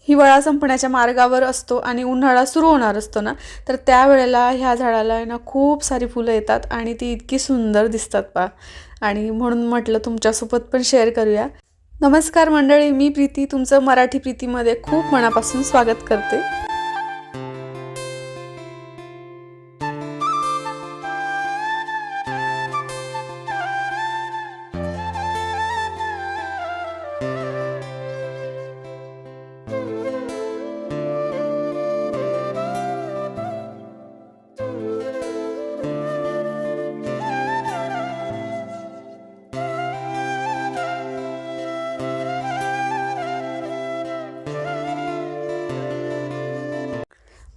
हिवाळा संपण्याच्या मार्गावर असतो आणि उन्हाळा सुरू होणार असतो ना, तर त्यावेळेला ह्या झाडाला आहे ना खूप सारी फुलं येतात आणि ती इतकी सुंदर दिसतात पा. आणि म्हणून म्हटलं तुमच्यासोबत पण शेअर करूया. नमस्कार मंडळी, मी प्रीती तुमचं मराठी प्रीतीमध्ये खूप मनापासून स्वागत करते.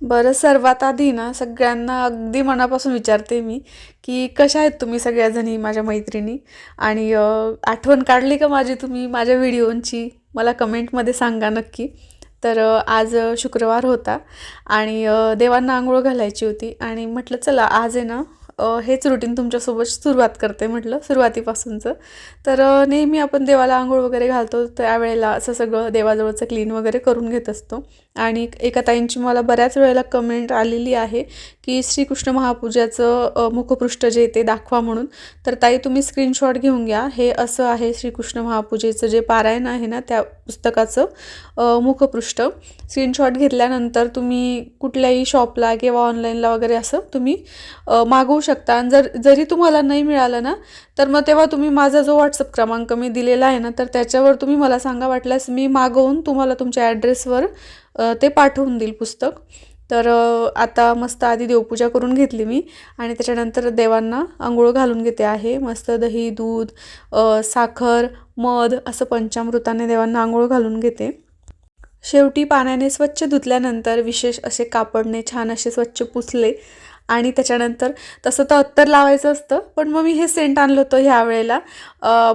बरं, सर्वात आधी ना सगळ्यांना अगदी मनापासून विचारते मी की कशा आहेत तुम्ही सगळ्याजणी माझ्या मैत्रिणी. आणि आठवण काढली का माझी तुम्ही माझ्या व्हिडिओंची, मला कमेंटमध्ये सांगा नक्की. तर आज शुक्रवार होता आणि देवांना आंघोळ घालायची होती आणि म्हटलं चला आज आहे ना हेच रुटीन तुमच्यासोबत सुरुवात करते म्हटलं सुरुवातीपासूनचं. तर नेहमी आपण देवाला आंघोळ वगैरे घालतो त्यावेळेला असं सगळं देवाजवळचं क्लीन वगैरे करून घेत असतो. आणि एका ताईंची मला बऱ्याच वेळेला कमेंट आलेली आहे की श्रीकृष्ण महापूजाचं मुखपृष्ठ जे ते दाखवा म्हणून. तर ताई तुम्ही स्क्रीनशॉट घेऊन घ्या. हे असं आहे श्रीकृष्ण महापूजेचं जे पारायण आहे ना त्या पुस्तकाचं मुखपृष्ठ. स्क्रीनशॉट घेतल्यानंतर तुम्ही कुठल्याही शॉपला किंवा ऑनलाईनला वगैरे असं तुम्ही मागवू शकता. आणि जरी तुम्हाला नाही मिळालं ना तर मग तेव्हा तुम्ही माझा जो व्हॉट्सअप क्रमांक मी दिलेला आहे ना तर त्याच्यावर तुम्ही मला सांगा, वाटल्यास मी मागवून तुम्हाला तुमच्या ॲड्रेसवर ते पाठवून देईल पुस्तक. तर आता मस्त आधी देवपूजा करून घेतली मी आणि त्याच्यानंतर देवांना आंघोळ घालून घेते आहे. मस्त दही, दूध, साखर, मध असं पंचामृताने देवांना आंघोळ घालून घेते. शेवटी पाण्याने स्वच्छ धुतल्यानंतर विशेष असे कापडने छान असे स्वच्छ पुसले आणि त्याच्यानंतर तसं तर अत्तर लावायचं असतं, पण मग मी हे सेंट आणलं होतं ह्या वेळेला.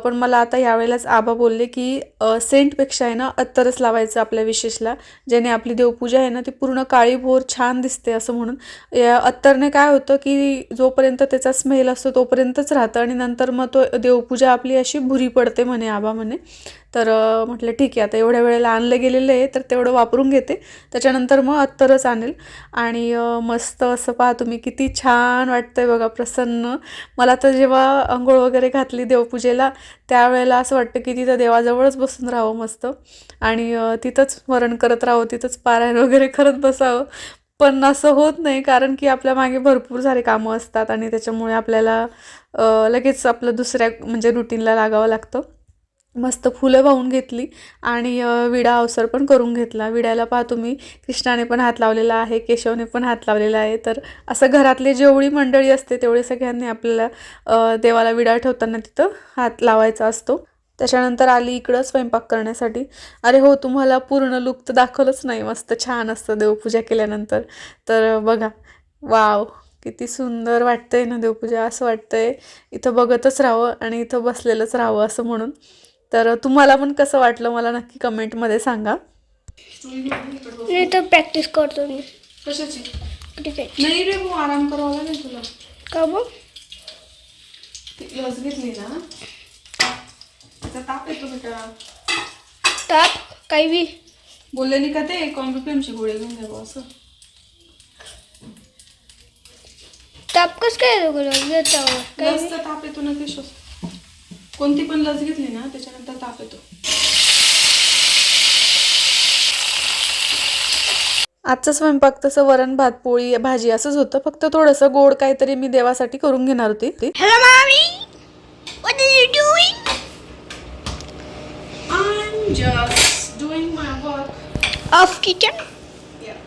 पण मला आता यावेळेलाच आबा बोलले की सेंटपेक्षा आहे ना अत्तरच लावायचं आपल्या विशेषला, ज्याने आपली देवपूजा आहे ना ती पूर्ण काळीभोर छान दिसते असं म्हणून. या अत्तरने काय होतं की जोपर्यंत त्याचा स्मेल असतो तोपर्यंतच राहतं आणि नंतर मग तो देवपूजा आपली अशी भुरी पडते म्हणे आबा म्हणे. तर म्हटलं ठीक आहे, आता एवढ्या वेळेला आणलं गेलेलं आहे तर तेवढं वापरून घेते, त्याच्यानंतर मग अत्तरच आणेल. आणि मस्त असं पहा तुम्ही किती छान वाटतंय बघा, प्रसन्न. मला तर जेव्हा आंघोळ वगैरे घातली देवपूजेला त्यावेळेला असं वाटतं की तिथं देवाजवळच बसून राहावं मस्त आणि तिथंच स्मरण करत राहावं, तिथंच पारायण वगैरे करत बसावं. पण असं होत नाही कारण की आपल्या मागे भरपूर सारे कामं असतात आणि त्याच्यामुळे आपल्याला लगेच आपलं दुसऱ्या म्हणजे रुटीनला लागावं लागतं. मस्त फुलं वाहून घेतली आणि विडा अवसर पण करून घेतला. विड्याला पहा तुम्ही कृष्णाने पण हात लावलेला आहे, केशवने पण हात लावलेला आहे. तर असं घरातली जेवढी मंडळी असते तेवढे सगळ्यांनी आपल्याला देवाला विडा ठेवताना तिथं हात लावायचा असतो. त्याच्यानंतर आली इकडं स्वयंपाक करण्यासाठी. अरे हो, तुम्हाला पूर्ण लुक तर दाखवलंच नाही, मस्त छान असतं देवपूजा केल्यानंतर. तर बघा, वाव किती सुंदर वाटतंय ना देवपूजा. असं वाटतंय इथं बघतच राहावं आणि इथं बसलेलंच राहावं असं म्हणून. तर तुम्हाला पण कसं वाटलं मला नक्की कमेंटमध्ये सांगा. नाही तर प्रॅक्टिस करतो मी. कशाची? क्रिकेट. नाही रे, भाऊ आराम करावा लागेल तुला. का मग? लस घेतली ना त्याचा ताप येतो बेटा. ताप काही बी बोलले नाही का ते कॉम्प्युटरची गोळी घेऊन द्यावं असं. ताप कस काय येतो काही लसचा ताप येतो ना केशव. कोणती पण लस घेतली ना त्याच्यानंतर ताप येतो. आजचा स्वयंपाक तसं वरण भात पोळी भाजी असंच होतं, फक्त थोडंसं गोड काहीतरी मी देवासाठी करून घेणार होती. Hello, mommy. What are you doing? I'm just doing my work. Off kitchen. Yeah.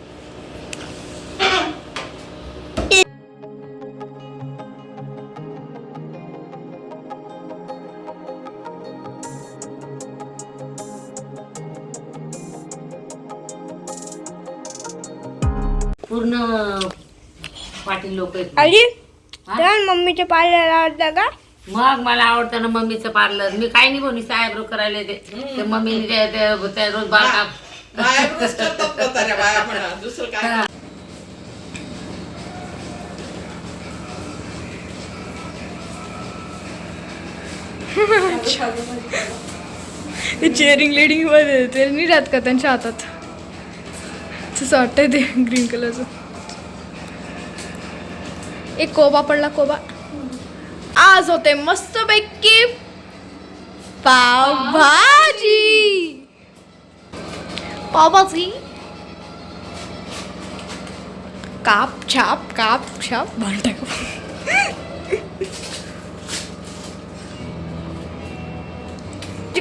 पूर्ण पाटील लोक आहेत. आली तर मम्मीच्या पार्लर आवडतं का? मग मला आवडतं ना मम्मीचं पार्लर. मी काय नाही बोनी सायब्रो करायला ते मम्मीने ते रोज बाळ काम दुसरं काय. चेअरिंग लेडिंग मध्ये ते नाही राहत का त्यांच्या हातात. तसं वाटतंय ते ग्रीन कलरचं. एक कोबा पडला कोबा. आज होते मस्त पैकी पावभाजी. पावभाजी काप छाप भांड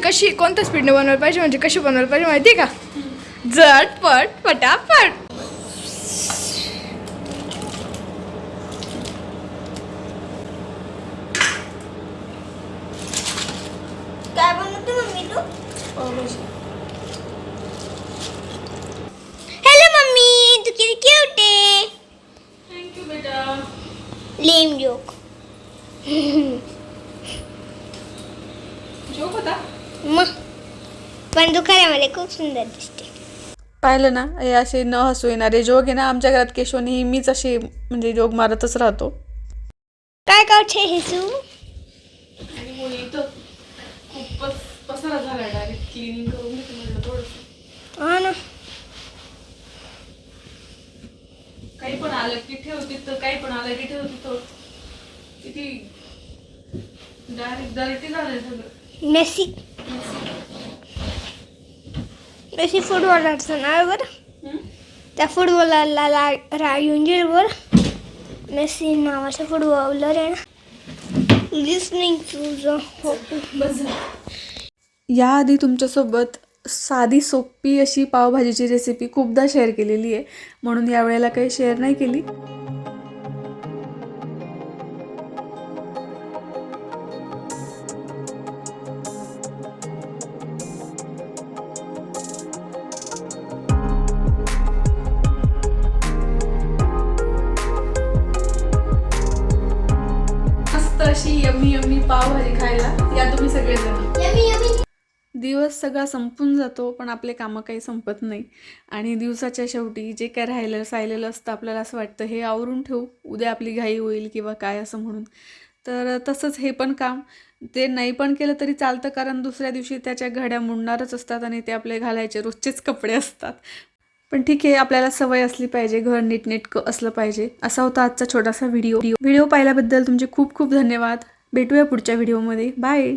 कशी कोणत्या स्पीडने बनवायला पाहिजे म्हणजे कशी बनवायला पाहिजे माहिती आहे का? झटपट फटाफट. काय बनवते मम्मी तू? हॅलो मम्मी, तू किती क्यूट आहे. थँक्यू बेटा. लेम जोक. जोक होता. मग पण तू खऱ्यामध्ये खूप सुंदर दिसते. पाहिलं ना, हे असे न हसू येणारे जोक आहे ना, आमच्या घरात केशव नेहमीच असे म्हणजे जोक मारतच राहतो. काय करते हे तू? आणि मुली इथं खूपच पसारा झाला, डायरेक्ट क्लिनिंग करून घेते म्हटलं थोडंसं. हा ना. काही पण आलं की ठेवते, तर काही पण आलं की ठेवते. तो किती डायरेक्ट दरटी झालंय सगळं. मेसी मेसी फुटबॉलरचं नाव आहे बरं. त्या फुटबॉलरला रायून गेल बरं. मेसी नावाचा फुटबॉलर आहे ना. लिसनिंग टू याआधी तुमच्यासोबत साधी सोपी अशी पावभाजीची रेसिपी खूपदा शेअर केलेली आहे, म्हणून यावेळेला काही शेअर नाही केली. मस्त अशी यम्मी यम्मी पावभाजी खायला या तुम्ही सगळेजण. दिवस सगळा संपून जातो, पण आपले कामं काही संपत नाही. आणि दिवसाच्या शेवटी जे काय राहिलेलं असतं, आपल्याला असं वाटतं हे आवरून ठेवू, उद्या आपली घाई होईल किंवा काय असं म्हणून. तर तसंच हे पण काम ते नाही पण केलं तरी चालतं, कारण दुसऱ्या दिवशी त्याच्या घड्या मुडणारच असतात आणि ते आपले घालायचे रोजचेच कपडे असतात. पण ठीक आहे, आपल्याला सवय असली पाहिजे, घर नीटनेटकं असलं पाहिजे. असा होता आजचा छोटासा व्हिडिओ पाहिल्याबद्दल तुमचे खूप खूप धन्यवाद. भेटूया पुढच्या व्हिडिओमध्ये. बाय.